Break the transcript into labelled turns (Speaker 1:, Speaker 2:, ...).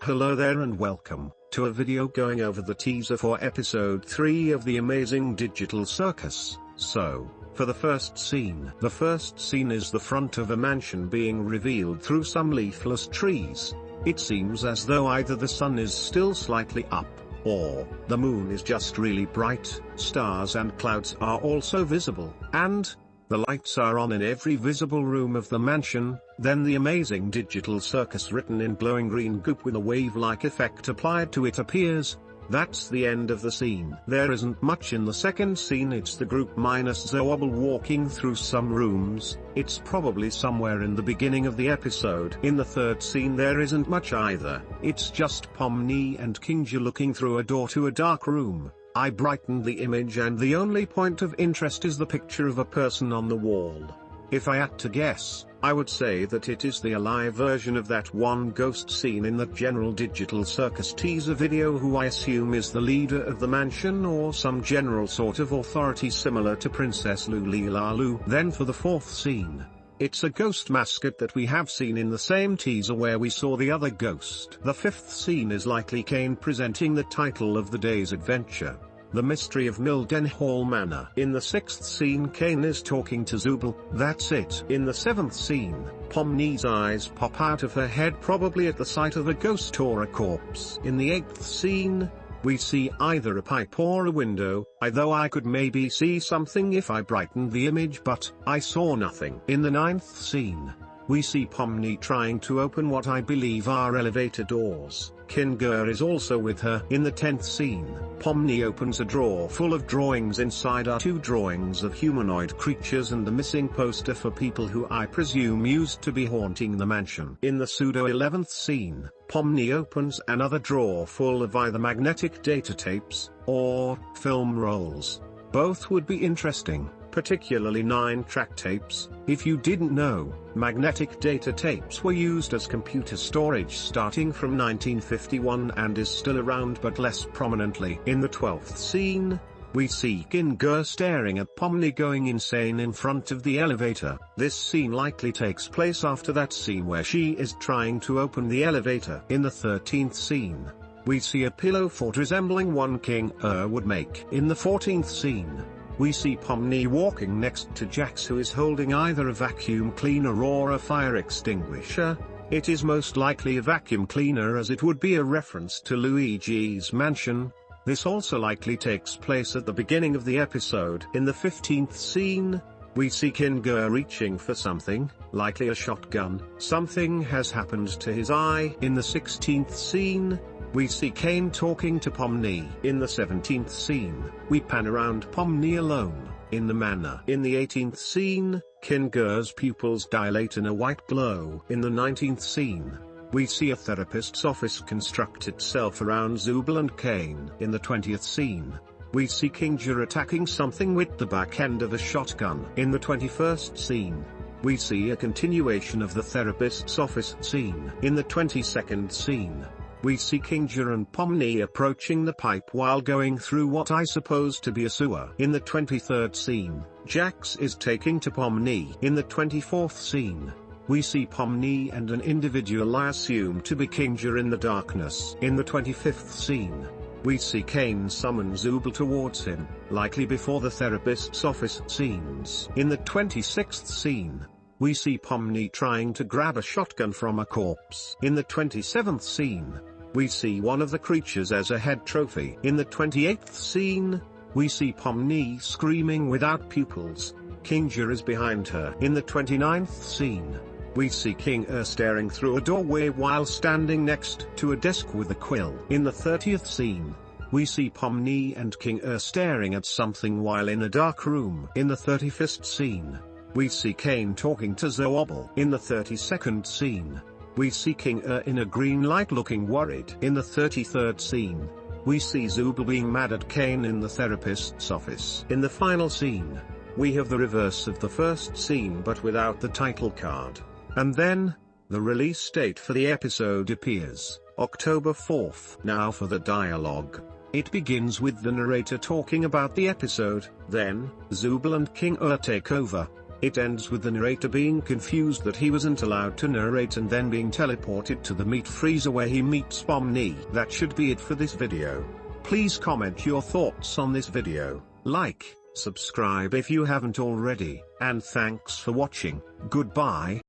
Speaker 1: Hello there and welcome to a video going over the teaser for episode 3 of the Amazing Digital Circus. So, for the first scene is the front of a mansion being revealed through some leafless trees. It seems as though either the sun is still slightly up, or the moon is just really bright. Stars and clouds are also visible, and the lights are on in every visible room of the mansion. Then the Amazing Digital Circus written in glowing green goop with a wave-like effect applied to it appears. That's the end of the scene. There isn't much in the second scene. It's the group minus Zoobble walking through some rooms. It's probably somewhere in the beginning of the episode. In the third scene there isn't much either. It's just Pomni and Kinja looking through a door to a dark room. I brightened the image and the only point of interest is the picture of a person on the wall. If I had to guess, I would say that it is the alive version of that one ghost seen in that general Digital Circus teaser video, who I assume is the leader of the mansion or some general sort of authority similar to Princess Lulilalu. Then for the fourth scene, it's a ghost mascot that we have seen in the same teaser where we saw the other ghost. The fifth scene is likely Kane presenting the title of the day's adventure, The Mystery of Mildenhall Manor. In the sixth scene Kane is talking to Zoobble. That's it. In the seventh scene, Pomni's eyes pop out of her head, probably at the sight of a ghost or a corpse. In the eighth scene, we see either a pipe or a window, though I could maybe see something if I brightened the image, but I saw nothing. In the ninth scene, we see Pomni trying to open what I believe are elevator doors. Kinga is also with her. In the 10th scene, Pomni opens a drawer full of drawings. Inside are 2 drawings of humanoid creatures and a missing poster for people who I presume used to be haunting the mansion. In the pseudo 11th scene, Pomni opens another drawer full of either magnetic data tapes or film rolls. Both would be interesting, particularly 9-track tapes. If you didn't know, magnetic data tapes were used as computer storage starting from 1951 and is still around but less prominently. In the 12th scene, we see Kinga staring at Pomni going insane in front of the elevator. This scene likely takes place after that scene where she is trying to open the elevator. In the 13th scene, we see a pillow fort resembling one Kinga would make. In the 14th scene, we see Pomni walking next to Jax, who is holding either a vacuum cleaner or a fire extinguisher. It is most likely a vacuum cleaner, as it would be a reference to Luigi's mansion. This also likely takes place at the beginning of the episode. In the 15th scene, we see Kinga reaching for something, likely a shotgun. Something has happened to his eye. In the 16th scene, we see Kane talking to Pomni. In the 17th scene, we pan around Pomni alone in the manor. In the 18th scene, Kinga's pupils dilate in a white glow. In the 19th scene, we see a therapist's office construct itself around Zoobble and Kane. In the 20th scene, we see Kinga attacking something with the back end of a shotgun. In the 21st scene, we see a continuation of the therapist's office scene. In the 22nd scene, we see Kinga and Pomni approaching the pipe while going through what I suppose to be a sewer. In the 23rd scene, Jax is taking to Pomni. In the 24th scene, we see Pomni and an individual I assume to be Kinga in the darkness. In the 25th scene, we see Kane summon Zoobble towards him, likely before the therapist's office scenes. In the 26th scene, we see Pomni trying to grab a shotgun from a corpse. In the 27th scene, we see one of the creatures as a head trophy. In the 28th scene, we see Pomni screaming without pupils. Kinga is behind her. In the 29th scene, we see Kinga staring through a doorway while standing next to a desk with a quill. In the 30th scene, we see Pomni and Kinga staring at something while in a dark room. In the 31st scene, we see Kane talking to Zoobble. In the 32nd scene, we see Kinga in a green light looking worried. In the 33rd scene, we see Zoobble being mad at Kane in the therapist's office. In the final scene, we have the reverse of the first scene but without the title card. And then, the release date for the episode appears, October 4th. Now for the dialogue. It begins with the narrator talking about the episode, then, Zoobble and Kinga take over. It ends with the narrator being confused that he wasn't allowed to narrate and then being teleported to the meat freezer where he meets Pomni. That should be it for this video. Please comment your thoughts on this video, like, subscribe if you haven't already, and thanks for watching. Goodbye.